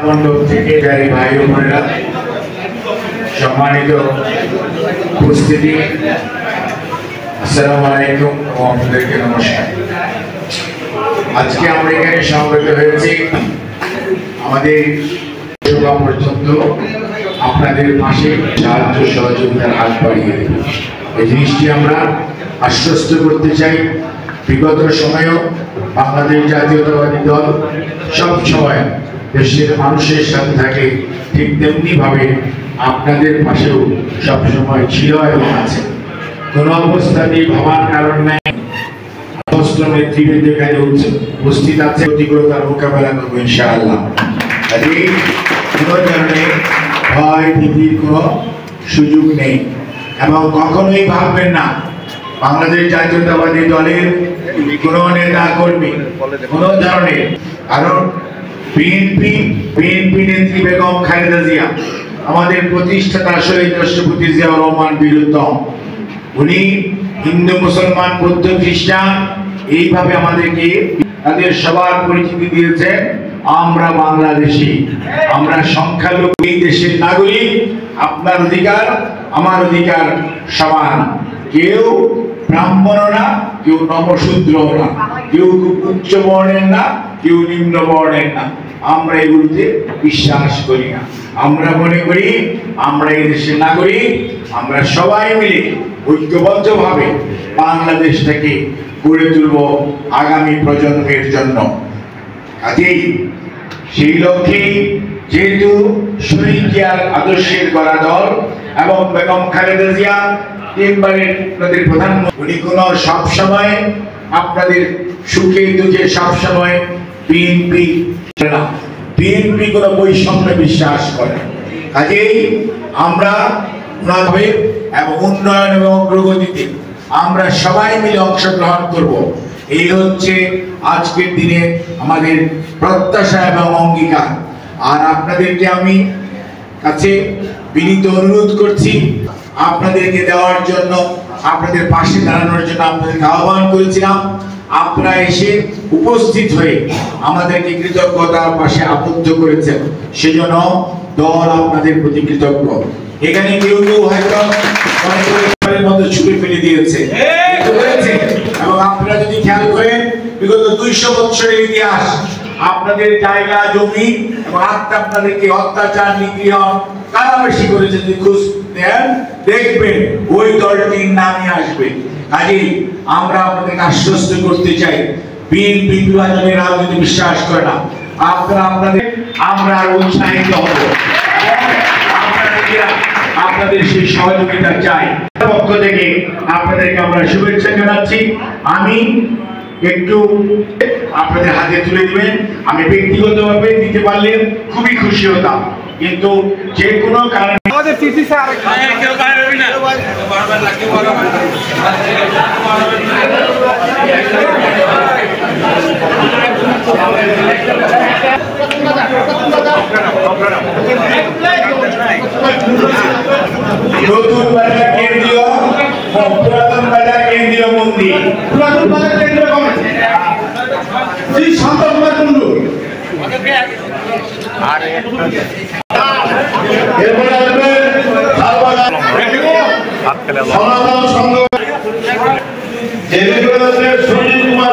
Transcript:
মণ্ডপ থেকে যাই ভাই ও বোনেরা, সম্মানিত উপস্থিতি, আসসালামু আলাইকুম ও আপনাদেরকে নমস্কার। আজকে আমরা এখানে সমবেত হয়েছি আমাদের সভা পর্যন্ত আপনাদের পাশে সাহায্য সহযোগিতার হাত বাড়িয়ে দেব, এই জিনিসটি আমরা আশ্বস্ত করতে চাই। বিগত সময়েও বাংলাদেশ জাতীয়তাবাদী দল সব সময় দেশের মানুষের সাথে থাকে, ঠিক তেমনি ভাবে আপনাদের পাশেও সব সময় ছিল এবং আছে। কোনো অবস্থাতেই ভাবার কারণ নেই। নেতৃবৃন্দ এখানে উপস্থিত আছে, তীব্রতার মোকাবেলা করবো ইনশাআল্লাহ। কোনো ধরনের ভয় ভীতির কোনো সুযোগ নেই এবং কখনোই ভাববেন না বাংলাদেশ জাতীয়তাবাদী দলের কোনো নেতা কর্মী কোনো ধরনের, কারণ বিএনপি নেত্রী বেগম খালেদা জিয়া আমাদের প্রতিষ্ঠাতা শহীদ রাষ্ট্রপতি জিয়াউর রহমান বীরুত্তম, উনি হিন্দু মুসলমান বৌদ্ধ খ্রিস্টান এইভাবে আমাদেরকে তাদের সবার পরিচিতি দিয়েছে। আমরা বাংলাদেশী, আমরা সংখ্যালঘু, এই দেশের নাগরিক, আপনার অধিকার আমার অধিকার সমান। কেউ ব্রাহ্মণ না, কেউ নমশূদ্র না, কেউ উচ্চ বর্ণের না, কেউ নিম্ন বর্ণের না। আমরা এগুলোতে বিশ্বাস করি না। আমরা মনে করি আমরা এই দেশের নাগরিক, আমরা সবাই মিলে ঐক্যবদ্ধভাবে বাংলাদেশটাকে গড়ে তুলব আগামী প্রজন্মের জন্য। কাজেই সেই লক্ষ্যেই যেহেতু শহীদ জিয়ার আদর্শের গড়া দল এবং বেগম খালেদা জিয়া তিনবারের আপনাদের প্রধানমন্ত্রী, উনি কোনো সবসময় আপনাদের সুখে দুঃখে সবসময় বিএনপি কোনো বৈষম্যে বিশ্বাস করে। কাজেই আমরা এবং উন্নয়ন এবং অগ্রগতিতে আমরা সবাই মিলে অংশগ্রহণ করব। এই হচ্ছে আজকের দিনে আমাদের প্রত্যাশা এবং অঙ্গীকার। আর আপনাদেরকে আমি কাছে বিনীত অনুরোধ করছি, আপনাদেরকে দেওয়ার জন্য, আপনাদের পাশে দাঁড়ানোর জন্য আপনাদেরকে আহ্বান করেছিলাম। আপনারা এসে উপস্থিত হয়ে আমাদেরকে কৃতজ্ঞতার পাশে আবদ্ধ করেছেন, সেজন্য দল আপনাদের প্রতি কৃতজ্ঞ। এখানে কেউ কেউ হয়তো মতো ছুটে ফেলে দিয়েছে এবং আপনারা যদি খেয়াল করেন বিগত 200 বছরের ইতিহাস, আপনাদের জায়গা জমি এবং আপনাদেরকে অত্যাচার নিপীড়ন কারা বেশি করেছে যদি খোঁজ নেন দেখবেন ওই দলটির নামই আসবে। কাজেই আমরা আপনাদেরকে আশ্বস্ত করতে চাই, বিএনপি বিভাজনের রাজনীতি বিশ্বাস করে না। আমরা উৎসাহিত হব, আপনাদের সেই সহযোগিতা চাই। পক্ষ থেকে আপনাদেরকে আমরা শুভেচ্ছা জানাচ্ছি। আমি একটু আপনাদের হাতে তুলে দিবেন, আমি ব্যক্তিগতভাবে দিতে পারলে খুবই খুশি হতাম, কিন্তু যে কোনো কারণে নতুন বাজার কেন্দ্রীয় পুরাতন বাজার কেন্দ্রীয় মন্দির, পুরাতন বাজার কেন্দ্রীয় কমিটি শ্রী শান্তকুমার কুণ্ডু, এরপরে আসবে সনাতন সংঘ সুনীল কুমার